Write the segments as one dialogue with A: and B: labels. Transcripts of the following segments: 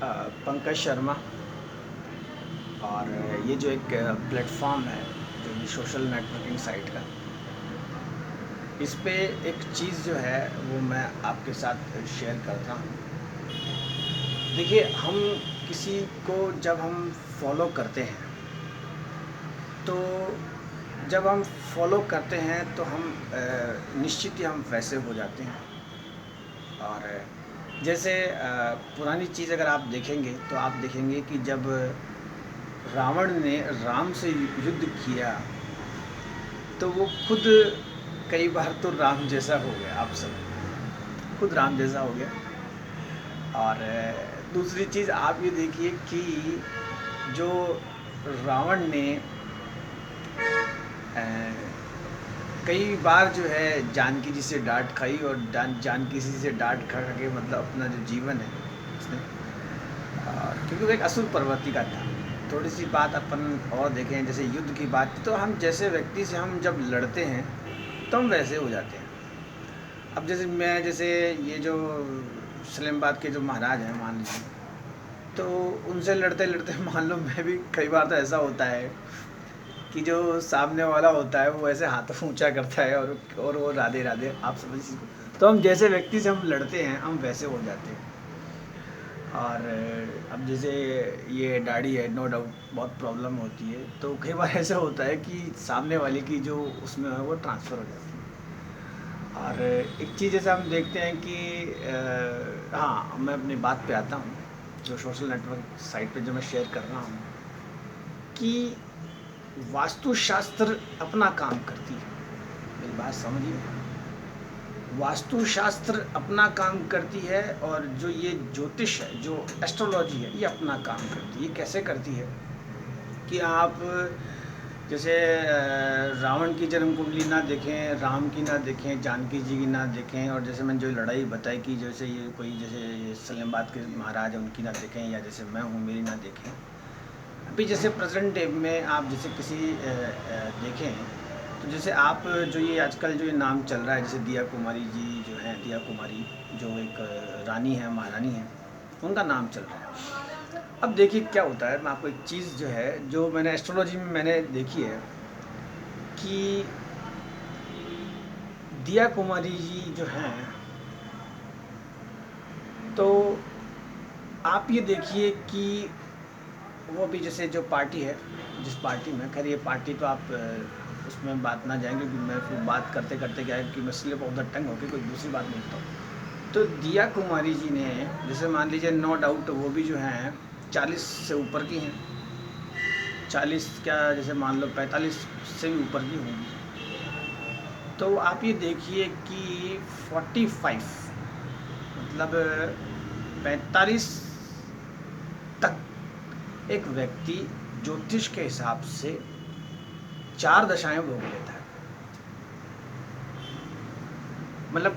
A: पंकज शर्मा। और ये जो एक प्लेटफॉर्म है, जो ये सोशल नेटवर्किंग साइट का, इस पे एक चीज़ जो है वो मैं आपके साथ शेयर करता हूँ। देखिए, हम किसी को जब हम फॉलो करते हैं, तो जब हम फॉलो करते हैं तो हम निश्चित ही हम वैसे हो जाते हैं। और जैसे पुरानी चीज़ अगर आप देखेंगे तो आप देखेंगे कि जब रावण ने राम से युद्ध किया तो वो खुद कई बार तो राम जैसा हो गया, आप सब खुद राम जैसा हो गया। और दूसरी चीज़ आप ये देखिए कि जो रावण ने अ, कई बार जो है जानकी जी से डांट खाई, और जानकी जी से डांट खा खा के मतलब अपना जो जीवन है उसने, क्योंकि वो एक असुर प्रवृत्ति का था। थोड़ी सी बात अपन और देखें, जैसे युद्ध की बात, तो हम जैसे व्यक्ति से हम जब लड़ते हैं तो हम वैसे हो जाते हैं। अब जैसे ये जो सलेमबाद के जो महाराज हैं, मान लीजिए, तो उनसे लड़ते लड़ते मान लो मैं भी कई बार तो ऐसा होता है कि जो सामने वाला होता है वो ऐसे हाथ ऊंचा करता है और वो राधे राधे, आप समझ इसको। तो हम जैसे व्यक्ति से हम लड़ते हैं हम वैसे हो जाते हैं। और अब जैसे ये दाढ़ी है, नो डाउट बहुत प्रॉब्लम होती है, तो कई बार ऐसा होता है कि सामने वाले की जो उसमें है वो ट्रांसफ़र हो जाती है। और एक चीज़ जैसे हम देखते हैं कि हाँ, मैं अपनी बात पे आता हूँ, जो सोशल नेटवर्क साइट पे जो मैं शेयर कर रहा हूँ, कि वास्तुशास्त्र अपना काम करती है। मेरी बात समझिए, वास्तुशास्त्र अपना काम करती है, और जो ये ज्योतिष है, जो एस्ट्रोलॉजी है, ये अपना काम करती है। ये कैसे करती है कि आप जैसे रावण की जन्म कुंडली ना देखें, राम की ना देखें, जानकी जी की ना देखें, और जैसे मैंने जो लड़ाई बताई कि जैसे ये कोई जैसे सलेमबाद के महाराज हैं उनकी ना देखें, या जैसे मैं हूँ मेरी ना देखें। अभी जैसे प्रेजेंट डे में आप जैसे किसी देखें, तो जैसे आप जो ये आजकल जो ये नाम चल रहा है, जैसे दिया कुमारी जी जो हैं, दिया कुमारी जो एक रानी है, महारानी है, उनका नाम चल रहा है। अब देखिए क्या होता है, मैं आपको एक चीज़ जो है, जो मैंने एस्ट्रोलॉजी में मैंने देखी है कि दिया कुमारी जी जो हैं, तो आप ये देखिए कि वो भी जैसे जो पार्टी है, जिस पार्टी में, खैर ये पार्टी तो आप उसमें बात ना जाएंगे, क्योंकि मैं फिर बात करते करते क्या है कि मैं स्लिप ऑफ द टंग होकर कोई दूसरी बात नहीं करता हूँ। तो दिया कुमारी जी ने, जैसे मान लीजिए, नो डाउट वो भी जो हैं 40 से ऊपर की हैं, 40 क्या, जैसे मान लो 45 से भी ऊपर की होंगी। तो आप ये देखिए कि 45 मतलब 45 तक एक व्यक्ति ज्योतिष के हिसाब से 4 दशाएं भोग लेता है। मतलब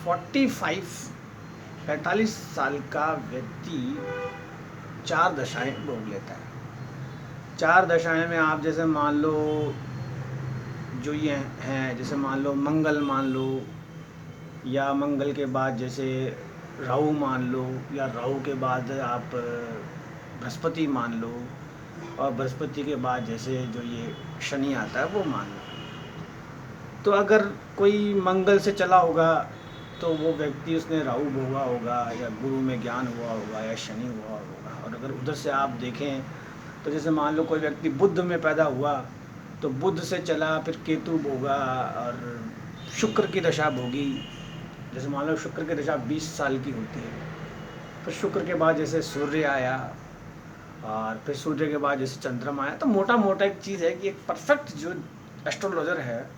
A: 45 साल का व्यक्ति 4 दशाएं भोग लेता है। 4 दशाएं में आप जैसे मान लो, जो ये हैं, जैसे मान लो मंगल मान लो, या मंगल के बाद जैसे राहु मान लो, या राहु के बाद आप बृहस्पति मान लो, और बृहस्पति के बाद जैसे जो ये शनि आता है वो मान लो। तो अगर कोई मंगल से चला होगा तो वो व्यक्ति, उसने राहु भोगा होगा, या गुरु में ज्ञान हुआ होगा, या शनि हुआ होगा। और अगर उधर से आप देखें तो जैसे मान लो कोई व्यक्ति बुध में पैदा हुआ, तो बुध से चला फिर केतु भोगा, और शुक्र की दशा भोगी। जैसे मान लो शुक्र की दशा 20 साल की होती है, फिर शुक्र के बाद जैसे सूर्य आया, और फिर सूर्य के बाद जैसे चंद्रमा आया। तो मोटा मोटा एक चीज़ है कि एक परफेक्ट जो एस्ट्रोलॉजर है,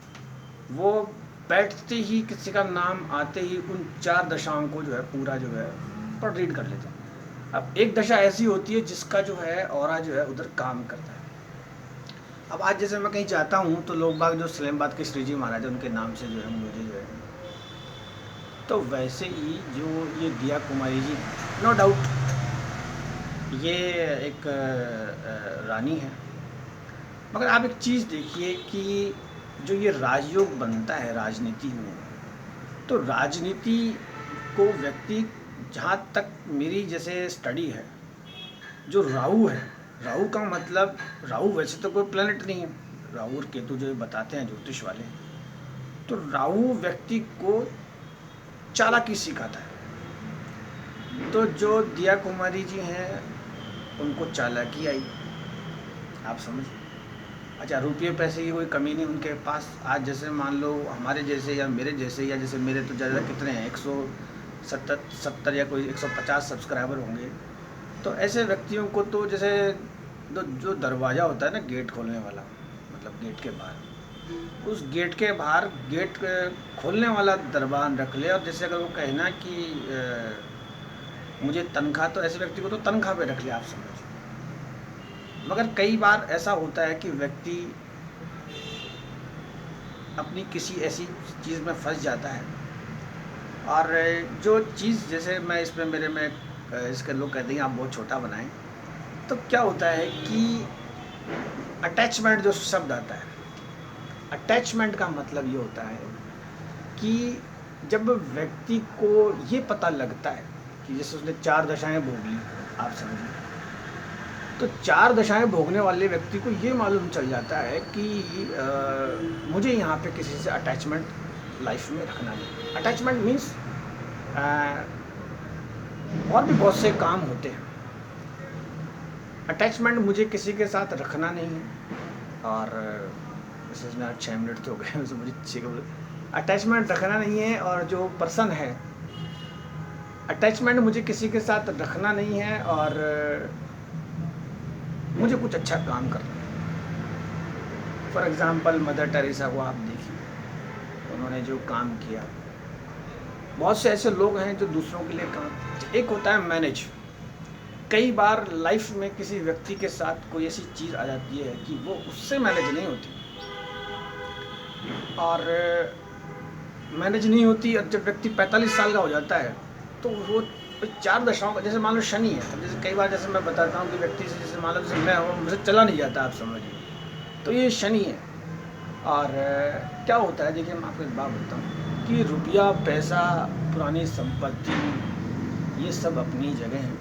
A: वो बैठते ही, किसी का नाम आते ही, उन 4 दशाओं को जो है पूरा जो है पर रीड कर लेते हैं। अब एक दशा ऐसी होती है जिसका जो है ऑरा जो है उधर काम करता है। अब आज जैसे मैं कहीं जाता हूँ तो लोग बाग जो सलेमबाद के श्री जी महाराज है, उनके नाम से जो है मुझे जो है, तो वैसे ही जो ये दिया कुमारी जी, नो डाउट ये एक रानी है। मगर आप एक चीज़ देखिए कि जो ये राजयोग बनता है राजनीति में, तो राजनीति को व्यक्ति, जहाँ तक मेरी जैसे स्टडी है, जो राहु है, राहु का मतलब, राहु वैसे तो कोई प्लेनेट नहीं है, राहु और केतु जो बताते हैं ज्योतिष वाले, तो राहु व्यक्ति को चालाकी सिखाता है। तो जो दिया कुमारी जी हैं उनको चालाकी आई, आप समझ। अच्छा, रुपये पैसे की कोई कमी नहीं उनके पास। आज जैसे मान लो हमारे जैसे या मेरे जैसे, या जैसे मेरे तो ज़्यादा कितने हैं, 170 या कोई 150 सब्सक्राइबर होंगे, तो ऐसे व्यक्तियों को तो जैसे जो दरवाज़ा होता है ना गेट खोलने वाला, मतलब गेट के बाहर, उस गेट के बाहर गेट खोलने वाला दरबान रख ले, और जैसे अगर वो कहना कि मुझे तनख्वाह, तो ऐसे व्यक्ति को तो तनख्वाह पे रख ले, आप समझ। मगर कई बार ऐसा होता है कि व्यक्ति अपनी किसी ऐसी चीज़ में फंस जाता है, और जो चीज़ जैसे मैं इसमें मेरे में इसके लोग कहते हैं आप बहुत छोटा बनाएं, तो क्या होता है कि अटैचमेंट जो शब्द आता है, अटैचमेंट का मतलब ये होता है कि जब व्यक्ति को ये पता लगता है कि जैसे उसने 4 दशाएं भोग ली, आप समझिए, तो 4 दशाएं भोगने वाले व्यक्ति को ये मालूम चल जाता है कि मुझे यहाँ पे किसी से अटैचमेंट लाइफ में रखना नहीं। अटैचमेंट मीन्स और भी बहुत से काम होते हैं। अटैचमेंट मुझे किसी के साथ रखना नहीं है, और जैसे में 6 मिनट तो हो गए, तो मुझे ठीक है, अटैचमेंट रखना नहीं है। और जो पर्सन है, अटैचमेंट मुझे किसी के साथ रखना नहीं है, और मुझे कुछ अच्छा काम करना है। फॉर एग्ज़ाम्पल मदर टेरेसा को आप देखिए, उन्होंने जो काम किया, बहुत से ऐसे लोग हैं जो दूसरों के लिए काम। एक होता है मैनेज। कई बार लाइफ में किसी व्यक्ति के साथ कोई ऐसी चीज़ आ जाती है कि वो उससे मैनेज नहीं होती, और मैनेज नहीं होती, और जब व्यक्ति 45 साल का हो जाता है तो वो 4 दशाओं का, जैसे मान लो शनि है, अब जैसे कई बार जैसे मैं बताता हूँ कि व्यक्ति से, जैसे मान लो जैसे मैं हूँ, मुझे चला नहीं जाता, आप समझिए, तो ये शनि है। और क्या होता है, देखिए मैं आपको एक बात बताऊँ कि रुपया, पैसा, पुरानी संपत्ति, ये सब अपनी जगह है,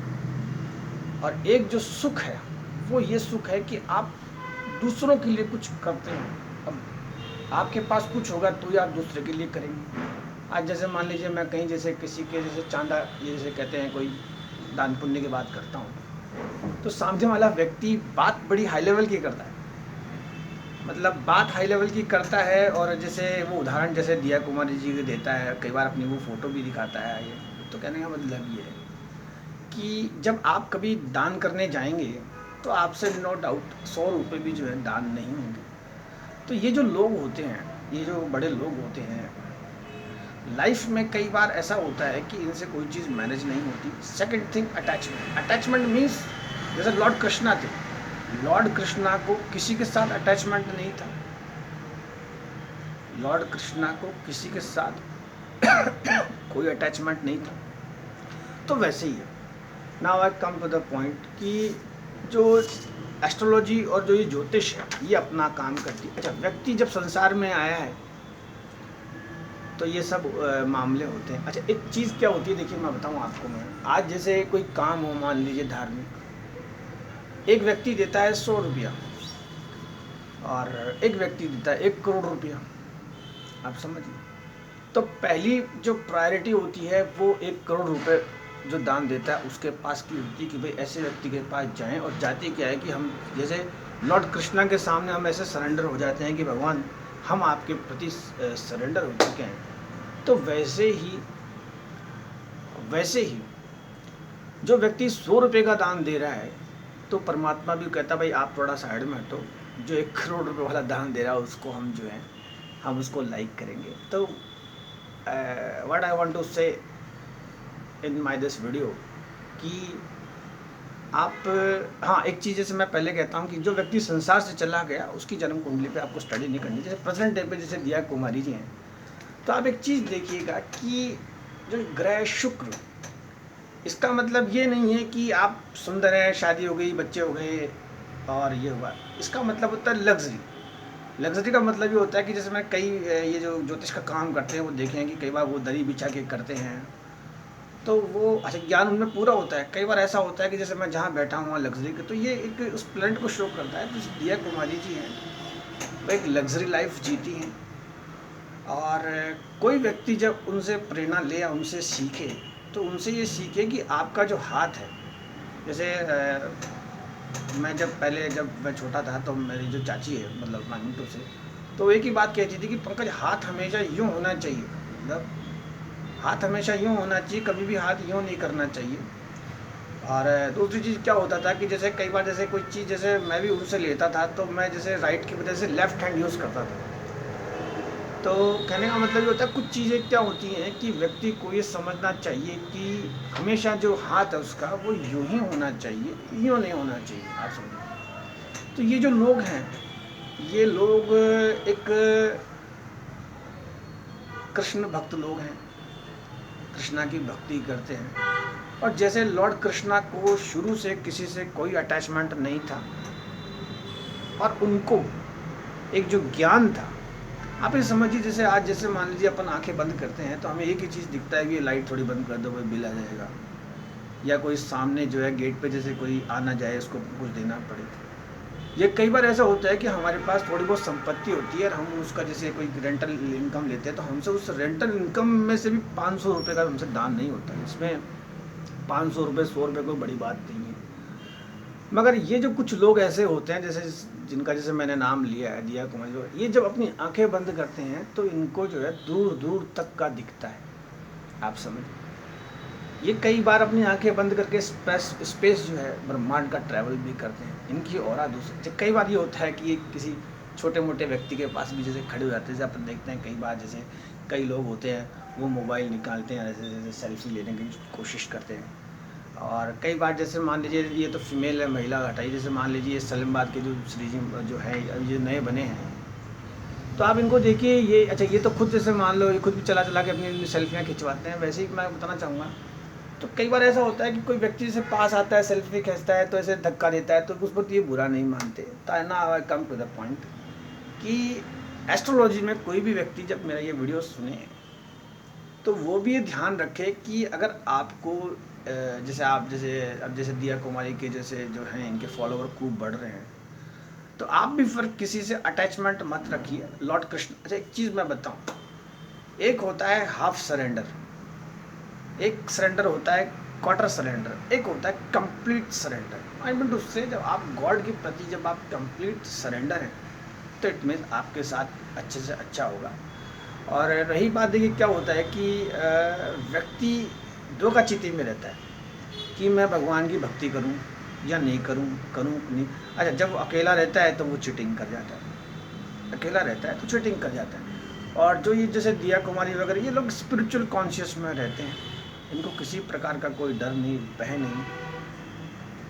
A: और एक जो सुख है वो ये सुख है कि आप दूसरों के लिए कुछ करते हैं। अब आपके पास कुछ होगा तो ही आप दूसरे के लिए करेंगे। आज जैसे मान लीजिए मैं कहीं जैसे किसी के जैसे चांदा, ये जैसे कहते हैं कोई दान पुण्य की बात करता हूँ, तो सामने वाला व्यक्ति बात बड़ी हाई लेवल की करता है, मतलब बात हाई लेवल की करता है, और जैसे वो उदाहरण जैसे दिया कुमारी जी देता है, कई बार अपनी वो फ़ोटो भी दिखाता है। ये तो कहने का मतलब ये है कि जब आप कभी दान करने जाएंगे तो आपसे नो डाउट 100 रुपये भी जो है दान नहीं होंगे। तो ये जो लोग होते हैं, ये जो बड़े लोग होते हैं, लाइफ में कई बार ऐसा होता है कि इनसे कोई चीज़ मैनेज नहीं होती। Second thing, attachment. Attachment means जैसे लॉर्ड कृष्णा थे, लॉर्ड कृष्णा को किसी के साथ अटैचमेंट नहीं था, लॉर्ड कृष्णा को किसी के साथ कोई अटैचमेंट नहीं था। तो वैसे ही है। Now I come to the point कि जो एस्ट्रोलॉजी और जो ये ज्योतिष है, ये अपना काम करती है। अच्छा, व्यक्ति जब संसार में आया है तो ये सब मामले होते हैं। अच्छा, एक चीज़ क्या होती है, देखिए मैं बताऊं आपको। मैं आज जैसे कोई काम हो, मान लीजिए धार्मिक, एक व्यक्ति देता है 100 रुपया, और एक व्यक्ति देता है 1 करोड़ रुपया, आप समझिए। तो पहली जो प्रायोरिटी होती है वो 1 करोड़ रुपए जो दान देता है उसके पास की होती है कि भाई ऐसे व्यक्ति के पास जाएं। और जाती क्या है कि हम जैसे लॉर्ड कृष्णा के सामने हम ऐसे सरेंडर हो जाते हैं कि भगवान हम आपके प्रति सरेंडर हो चुके हैं। तो वैसे ही जो व्यक्ति 100 रुपये का दान दे रहा है, तो परमात्मा भी कहता भाई आप थोड़ा साइड में हटो, जो 1 करोड़ रुपये वाला दान दे रहा है उसको हम जो है हम उसको लाइक करेंगे। तो व्हाट आई वांट टू से इन माय दिस वीडियो कि आप, हाँ एक चीज़ जैसे मैं पहले कहता हूँ कि जो व्यक्ति संसार से चला गया उसकी जन्म कुंडली पे आपको स्टडी नहीं करनी। जैसे प्रेजेंट डे पे जैसे दिया कुमारी जी हैं, तो आप एक चीज़ देखिएगा कि जो ग्रह शुक्र, इसका मतलब ये नहीं है कि आप सुंदर हैं, शादी हो गई, बच्चे हो गए और ये हुआ। इसका मतलब होता है लग्जरी। लग्जरी का मतलब ये होता है कि जैसे मैं कई ये जो ज्योतिष का काम करते हैं वो देखे हैं कि कई बार वो दरी बिछा के करते हैं, तो वो अच्छा ज्ञान उनमें पूरा होता है। कई बार ऐसा होता है कि जैसे मैं जहाँ बैठा हूँ वहाँ लग्जरी के, तो ये एक उस प्लेनेट को शो करता है। तो दिया कुमारी जी हैं, वो एक लग्जरी लाइफ जीती हैं, और कोई व्यक्ति जब उनसे प्रेरणा ले या उनसे सीखे, तो उनसे ये सीखे कि आपका जो हाथ है, जैसे मैं जब मैं छोटा था तो मेरी जो चाची है, मतलब मानिटो से, तो एक ही बात कहती थी कि पंकज हाथ हमेशा यूँ होना चाहिए, मतलब हाथ हमेशा यूँ होना चाहिए, कभी भी हाथ यूँ नहीं करना चाहिए। और दूसरी चीज़ क्या होता था कि जैसे कई बार जैसे कोई चीज़ जैसे मैं भी उनसे लेता था, तो मैं जैसे राइट की वजह से लेफ़्ट हैंड यूज़ करता था। तो कहने का मतलब ये होता है, कुछ चीज़ें क्या होती हैं कि व्यक्ति को ये समझना चाहिए कि हमेशा जो हाथ है उसका वो यूं ही होना चाहिए, यूं नहीं होना चाहिए। आप समझिए। तो ये जो लोग हैं, ये लोग एक कृष्ण भक्त लोग हैं, कृष्णा की भक्ति करते हैं। और जैसे लॉर्ड कृष्णा को शुरू से किसी से कोई अटैचमेंट नहीं था, और उनको एक जो ज्ञान था, आप ये समझिए जैसे आज जैसे मान लीजिए अपन आंखें बंद करते हैं तो हमें एक ही चीज़ दिखता है कि ये लाइट थोड़ी बंद कर दो, कोई बिल आ जाएगा, या कोई सामने जो है गेट पे जैसे कोई आना जाए उसको कुछ देना पड़े। ये कई बार ऐसा होता है कि हमारे पास थोड़ी बहुत संपत्ति होती है और हम उसका जैसे कोई रेंटल इनकम लेते हैं, तो हमसे उस रेंटल इनकम में से भी 500 रुपये का हमसे दान नहीं होता। इसमें 500 रुपये 100 रुपये कोई बड़ी बात नहीं है। मगर ये जो कुछ लोग ऐसे होते हैं जैसे जिनका जैसे मैंने नाम लिया है, दिया कुमार, ये जब अपनी आंखें बंद करते हैं तो इनको जो है दूर दूर तक का दिखता है। आप समझ, ये कई बार अपनी आंखें बंद करके स्पेस जो है ब्रह्मांड का ट्रैवल भी करते हैं। इनकी ऑरा दूसरी, कई बार ये होता है कि ये किसी छोटे मोटे व्यक्ति के पास भी जैसे खड़े हो जाते हैं। जैसे अपन देखते हैं कई बार जैसे कई लोग होते हैं वो मोबाइल निकालते हैं, जैसे जैसे सेल्फी लेने की कोशिश करते हैं। और कई बार जैसे मान लीजिए ये तो फीमेल है, महिला हटाई, जैसे मान लीजिए ये सलीमबाद के जो श्री जी जो है ये नए बने हैं, तो आप इनको देखिए, ये अच्छा ये तो खुद जैसे मान लो ये खुद भी चला चला के अपनी सेल्फियाँ खिंचवाते हैं। वैसे ही मैं बताना चाहूँगा, तो कई बार ऐसा होता है कि कोई व्यक्ति से पास आता है, सेल्फी खींचता है, तो ऐसे धक्का देता है, तो उस पर ये बुरा नहीं मानते। तो ना आई कम टू द पॉइंट कि एस्ट्रोलॉजी में कोई भी व्यक्ति जब मेरा ये वीडियो सुने तो वो भी ये ध्यान रखे कि अगर आपको जैसे आप जैसे अब जैसे दिया कुमारी के जैसे जो हैं इनके फॉलोवर खूब बढ़ रहे हैं, तो आप भी फिर किसी से अटैचमेंट मत रखिए। लॉर्ड कृष्ण, अच्छा एक चीज़ मैं बताऊं, एक होता है हाफ सरेंडर, एक सरेंडर होता है क्वार्टर सरेंडर, एक होता है complete surrender. I mean to say जब आप गॉड के प्रति जब आप कंप्लीट सरेंडर हैं तो इट मीन्स आपके साथ अच्छे से अच्छा होगा। और रही बात देखिए क्या होता है कि व्यक्ति दो का चित्त में रहता है कि मैं भगवान की भक्ति करूं या नहीं करूं, करूं नहीं। अच्छा जब अकेला रहता है तो वो चीटिंग कर जाता है, अकेला रहता है तो चीटिंग कर जाता है। और जो ये जैसे दिया कुमारी वगैरह ये लोग स्पिरिचुअल कॉन्शियस में रहते हैं, इनको किसी प्रकार का कोई डर नहीं, भय नहीं,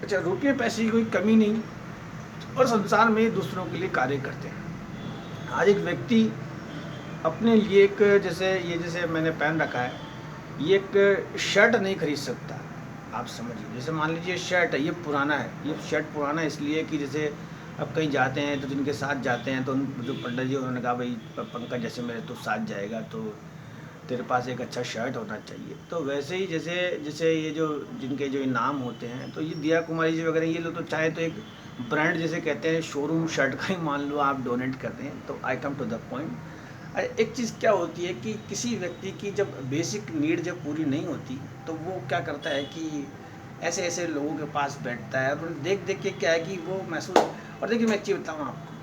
A: अच्छा रुपये पैसे की कोई कमी नहीं, और संसार में दूसरों के लिए कार्य करते हैं। आज एक व्यक्ति अपने लिए एक जैसे ये जैसे मैंने पहन रखा है, ये एक शर्ट नहीं खरीद सकता। आप समझिए जैसे मान लीजिए शर्ट है, ये पुराना है, ये शर्ट पुराना है इसलिए कि जैसे अब कहीं जाते हैं तो जिनके साथ जाते हैं तो जो पंडित जी उन्होंने कहा भाई पंकज जैसे मेरे तो साथ जाएगा तो तेरे पास एक अच्छा शर्ट होना चाहिए। तो वैसे ही जैसे जैसे ये जो जिनके जो इनाम होते हैं, तो ये दिया कुमारी जी वगैरह ये लोग तो चाहे तो एक ब्रांड जैसे कहते हैं शोरूम शर्ट का ही मान लो आप डोनेट करते हैं। तो आई कम टू द पॉइंट, एक चीज़ क्या होती है कि किसी व्यक्ति की जब बेसिक नीड जब पूरी नहीं होती तो वो क्या करता है कि ऐसे ऐसे लोगों के पास बैठता है, और देख देख के क्या है कि वो महसूस। और देखिए मैं एक चीज़ बताऊँ आपको,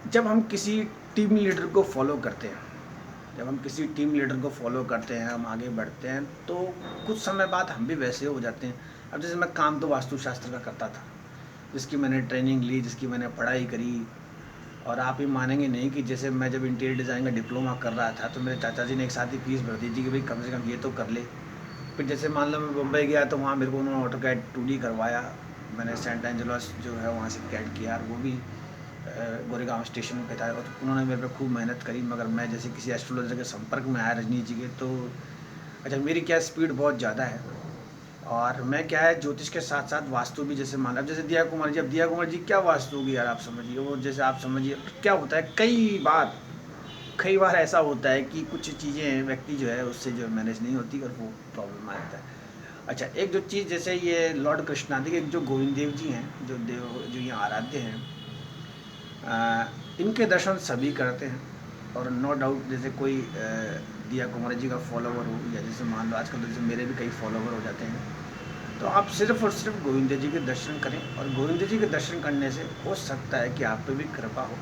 A: जब हम किसी टीम लीडर को फॉलो करते हैं, जब हम किसी टीम लीडर को फॉलो करते हैं, हम आगे बढ़ते हैं, तो कुछ समय बाद हम भी वैसे हो जाते हैं। अब जैसे मैं काम तो वास्तुशास्त्र का करता था, जिसकी मैंने ट्रेनिंग ली, जिसकी मैंने पढ़ाई करी, और आप ही मानेंगे नहीं कि जैसे मैं जब इंटीरियर डिज़ाइन का डिप्लोमा कर रहा था तो मेरे चाचा जी ने एक साथ ही फीस भर दी थी कि भाई कम से कम ये तो कर ले। फिर जैसे मान लो मैं मुंबई गया तो वहाँ मेरे को उन्होंने ऑटोकैड 2D करवाया, मैंने सेंट एंजलोस जो है वहाँ से कैड किया, वो भी गोरेगांव स्टेशन पे था, और उन्होंने मेरे पे खूब मेहनत करी। मगर मैं जैसे किसी एस्ट्रोलॉजर के संपर्क में आया रजनी जी के, तो अच्छा मेरी क्या स्पीड बहुत ज़्यादा है, और मैं क्या है ज्योतिष के साथ साथ वास्तु भी जैसे मान अब जैसे दिया कुमार जी, अब दिया कुमार जी क्या वास्तु होगी यार, आप समझिए वो जैसे आप समझिए क्या होता है। कई बार कई बार ऐसा होता है कि कुछ चीज़ें व्यक्ति जो है उससे जो मैनेज नहीं होती और वो प्रॉब्लम आ जाता है। अच्छा, एक जो चीज़ जैसे ये लॉर्ड कृष्णा, देखिए जो गोविंद देव जी हैं, जो देव जो यहाँ आराध्य हैं, इनके दर्शन सभी करते हैं। और नो डाउट जैसे कोई दिया कुमारी जी का फॉलोवर हो, या जैसे मान लो आजकल तो जैसे मेरे भी कई फॉलोवर हो जाते हैं, तो आप सिर्फ और सिर्फ गोविंद जी के दर्शन करें, और गोविंद जी के दर्शन करने से हो सकता है कि आप पे भी कृपा हो।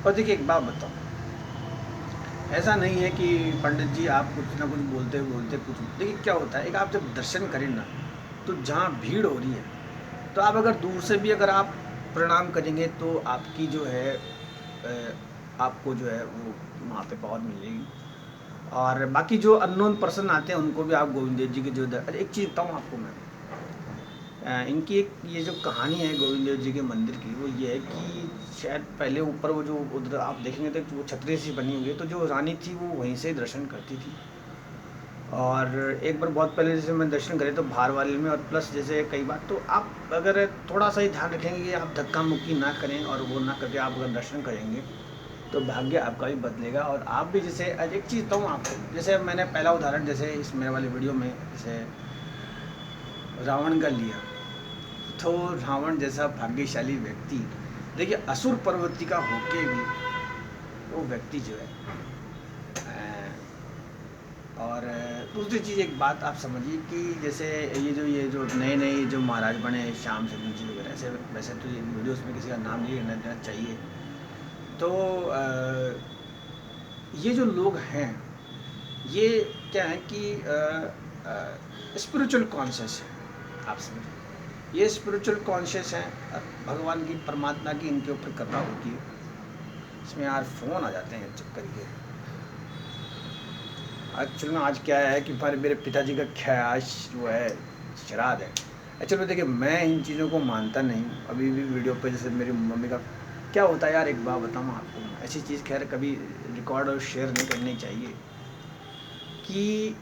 A: और देखिए एक बात बताऊँ, ऐसा नहीं है कि पंडित जी आप कुछ ना कुछ बोलते बोलते कुछ, देखिए क्या होता है, एक आप जब दर्शन करें ना, तो जहाँ भीड़ हो रही है, तो आप अगर दूर से भी अगर आप प्रणाम करेंगे तो आपकी जो है आपको जो है वो वहाँ पे पावर मिलेगी। और बाकी जो अननोन पर्सन आते हैं उनको भी आप गोविंद देव जी के जो एक चीज़ बताऊँ आपको मैं, इनकी एक ये जो कहानी है गोविंद देव जी के मंदिर की, वो ये है कि शायद पहले ऊपर वो जो उधर आप देखेंगे तो वो छतरी सी बनी हुई है, तो जो रानी थी वो वहीं से दर्शन करती थी। और एक बार बहुत पहले जैसे मैं दर्शन करे तो बाहर वाले में, और प्लस जैसे कई बार तो आप अगर थोड़ा सा ही ध्यान रखेंगे कि आप धक्का मुक्की ना करें, और वो ना करके आप अगर दर्शन करेंगे तो भाग्य आपका भी बदलेगा। और आप भी जैसे एक चीज़ बताऊँ आपको, जैसे मैंने पहला उदाहरण जैसे इस मेरे वाले वीडियो में जैसे रावण का लिया, तो रावण जैसा भाग्यशाली व्यक्ति, देखिए असुर पर्वती का होके भी वो व्यक्ति जो है और दूसरी चीज़ एक बात आप समझिए कि जैसे ये जो नए नए जो महाराज बने श्याम शरण जी वगैरह, ऐसे वैसे तो ये वीडियोस में किसी का नाम नहीं लेना देना चाहिए, तो ये जो लोग हैं ये क्या है कि स्पिरिचुअल कॉन्शियस है, आप समझिए, ये स्पिरिचुअल कॉन्शियस है, भगवान की परमात्मा की इनके ऊपर कृपा होती है। इसमें यार फ़ोन आ जाते हैं चक्कर के। एक्चुअल में आज क्या है कि मेरे पिताजी का ख्याल जो है श्राद्ध है। एक्चुअल में देखिए मैं इन चीज़ों को मानता नहीं, अभी भी वीडियो पे जैसे मेरी मम्मी का क्या होता है यार, एक बात बताऊँ आपको, ऐसी चीज़ खैर कभी रिकॉर्ड और शेयर नहीं करनी चाहिए कि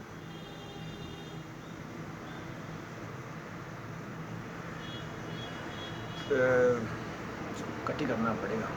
A: कट ही करना पड़ेगा।